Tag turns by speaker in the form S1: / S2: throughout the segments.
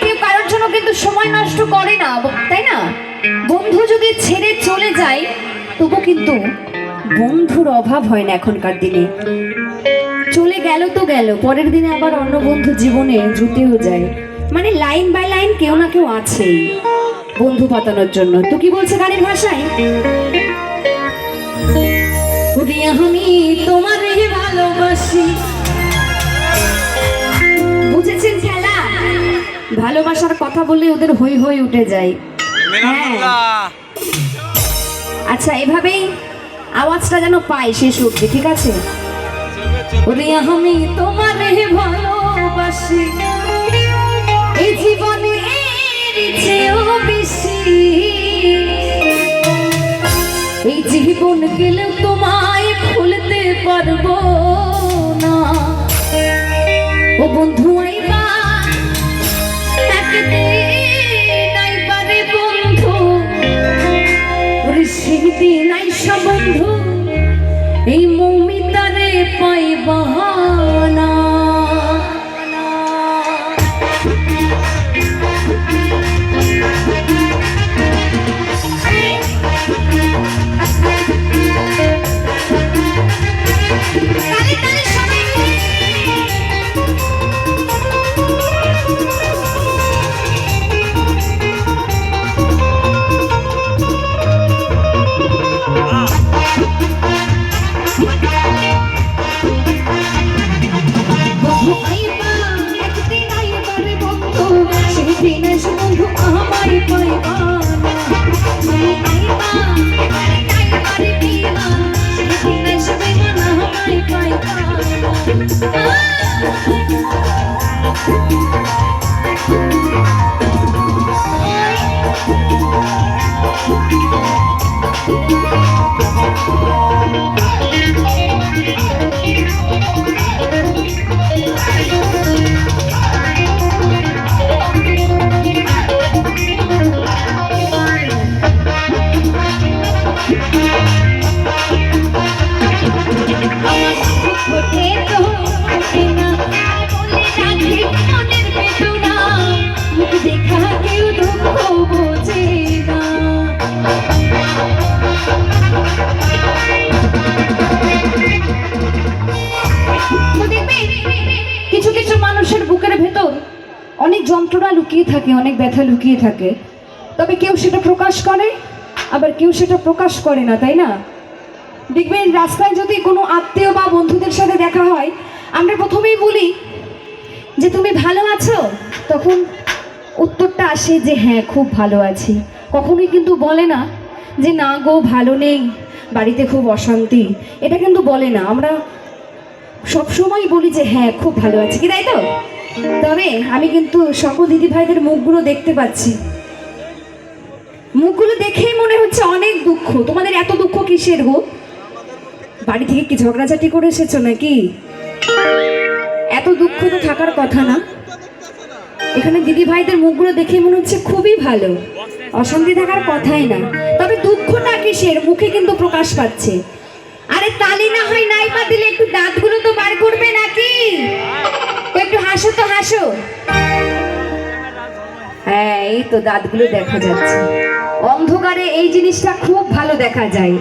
S1: কেউ কারোর জন্য কিন্তু সময় নষ্ট করে না, তাই না? বন্ধু যদি ছেড়ে চলে যায় তবু কিন্তু বন্ধুর অভাব হয় না এখনকার দিনে। চলে গেল তো গেল, পরের দিনে আবার অন্য বন্ধু জীবনে জুটেও যায়। মানে লাইন বাই লাইন কেউ না কেউ আছেই বন্ধু পাতানোর জন্য। তো কি বলছে গানের ভাষায়, আমি তোমার ভালোবাসি। বুঝেছেন খেলা? ভালোবাসার কথা বললে ওদের হই হই উঠে যায়। হ্যাঁ, আচ্ছা এভাবেই আওয়াজটা যেন পাই শেষ অব্দি, ঠিক আছে? আমি তোমার ভালোবাসি, এই জীবনে চেয়েও বেশি, এই জীবন গেলে তোমায় ভুলতে পারবো না। ও বন্ধু আইবা একদিন, আইবা রে বন্ধু, ওরে সেদিন আইসা বন্ধু এই মৌমিতারে পাইবা না। কিছু কিছু মানুষের বুকের ভেতর অনেক যন্ত্রণা লুকিয়ে থাকে, অনেক ব্যথা লুকিয়ে থাকে, তবে কেউ সেটা প্রকাশ করে, আবার কেউ সেটা প্রকাশ করে না, তাই না? দেখবেন রাস্তায় যদি কোনো আত্মীয় বা বন্ধুদের সাথে দেখা হয়, আমরা প্রথমেই বলি যে তুমি ভালো আছো, তখন উত্তরটা আসে যে হ্যাঁ খুব ভালো আছি। কখনোই কিন্তু বলে না যে না গো ভালো নেই, বাড়িতে খুব অশান্তি, এটা কিন্তু বলে না। আমরা সবসময় বলি যে হ্যাঁ খুব ভালো আছি, কি তাই তো? তবে আমি কিন্তু সকল দিদি ভাইদের মুখগুলো দেখতে পাচ্ছি, মুখগুলো দেখেই মনে হচ্ছে অনেক দুঃখ। তোমাদের এত দুঃখ কিসের গো? বাড়ি থেকে কি ঝগড়াঝাটি করে এসেছো নাকি? এত দুঃখ তো থাকার কথা না। এখানে দিদি ভাইদের মুখগুলো দেখে মনে হচ্ছে খুবই ভালো, অশান্তি থাকার কথাই না। তবে দুঃখটা কিসের? মুখে কিন্তু প্রকাশ পাচ্ছে। আরে তালি না হয় নাই পা দিলে একটু দাঁতগুলো তো বার করবে নাকি? একটু হাসো তো হাসো। হ্যাঁ এই তো দাঁতগুলো দেখা যাচ্ছে। অন্ধকারে এই জিনিসটা খুব ভালো দেখা যায়।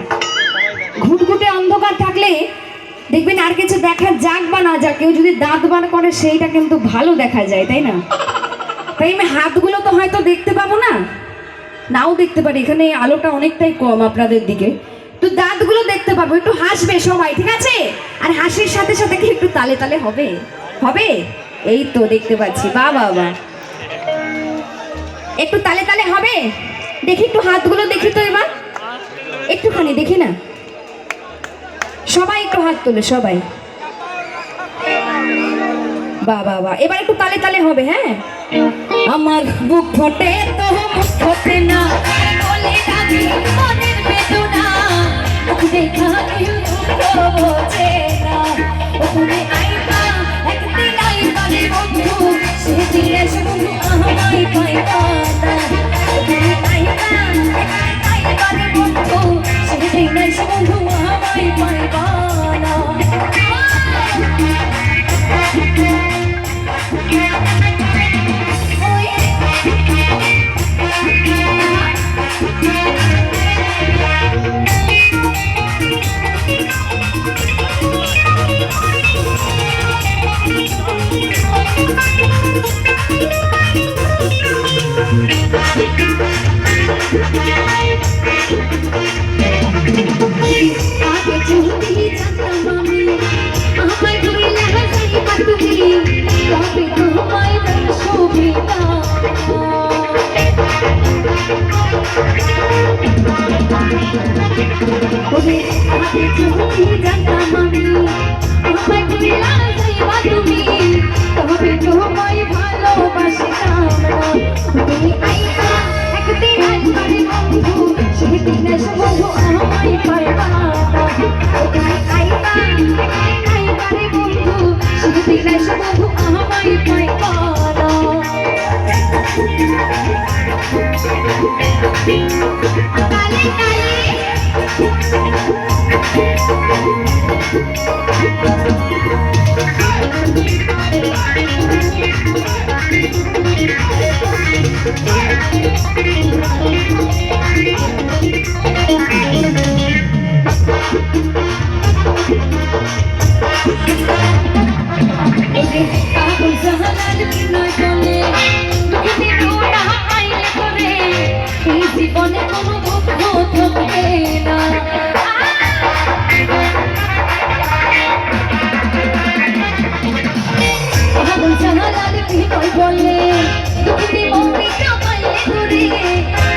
S1: ঘুটঘুটে অন্ধকার থাকলে দেখবেন আর কিছু দেখা যাক বা না যাক, কেউ যদি দাঁত বার করে সেইটা কিন্তু ভালো দেখা যায়, তাই না? তাই আমি হাতগুলো তো হয়তো দেখতে পাবো না, নাও দেখতে পারি, এখানে আলোটা অনেকটাই কম আপনাদের দিকে, তো দাঁতগুলো দেখতে পাবো। একটু হাসবে সবাই, ঠিক আছে? আর হাসির সাথে সাথে কি একটু তালে তালে হবে? হবে? এই তো দেখতে পাচ্ছি, বাহ বাহ বাহ, একটু তালে তালে হবে। দেখি একটু হাতগুলো দেখি তো এবার, একটুখানি দেখি না, সবাই একটু হাত তোলে সবাই, বাহ বাহ বাহ। এবার একটু তালে তালে হবে। হ্যাঁ, আমার বুক ফোটে তো মুখ ফোটে না, বলে রাখি মনের বেদনা, দেখা কেউ দুঃখ বোঝে না। ওখানে আইবা একদিন, আইবা রে বন্ধু, সেদিন এসে বন্ধু আমায় পাইবা না। ওখানে আইবা আইবা রে বন্ধু, সেদিন এসে বন্ধু আমায় পাইবা না। ওই
S2: কালে কালে
S1: পাগল জাহানার বিনয় বলে তোকে দিব না আইলে করে এই জীবনে কোনো দুঃখ থাকবে না পাগল জাহানার বিনয় বলে তোকে দিব না আইলে করে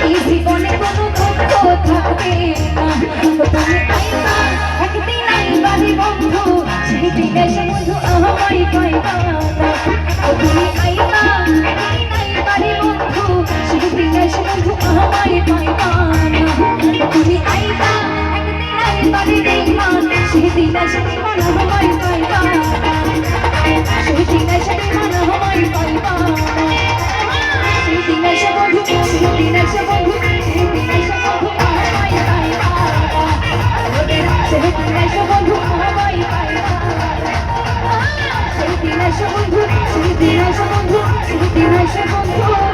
S1: এই জীবনে কোনো দুঃখ থাকবে না তুমি আইবা একদিন আইবারে বন্ধু সেদিন এসে বন্ধু আমায় পাইবা না তুমি আইবা একদিন আইবারে বন্ধু সেদিন এসে বন্ধু আমায় পাইবা না তুমি আইবা একদিন আইবারে বেঈমান সেদিন এসে বেঈমান আমায় পাইবা না সেদিন এসে বেঈমান আমায় পাইবা না সেদিন এসে বন্ধু সেদিন এসে বন্ধু সেদিন এসে বন্ধু আমায় পাইবা না সেদিন এসে বন্ধু আমায় পাইবা সেদিন এসে বন্ধু সেদিন এসে বন্ধু সেদিন এসে বন্ধু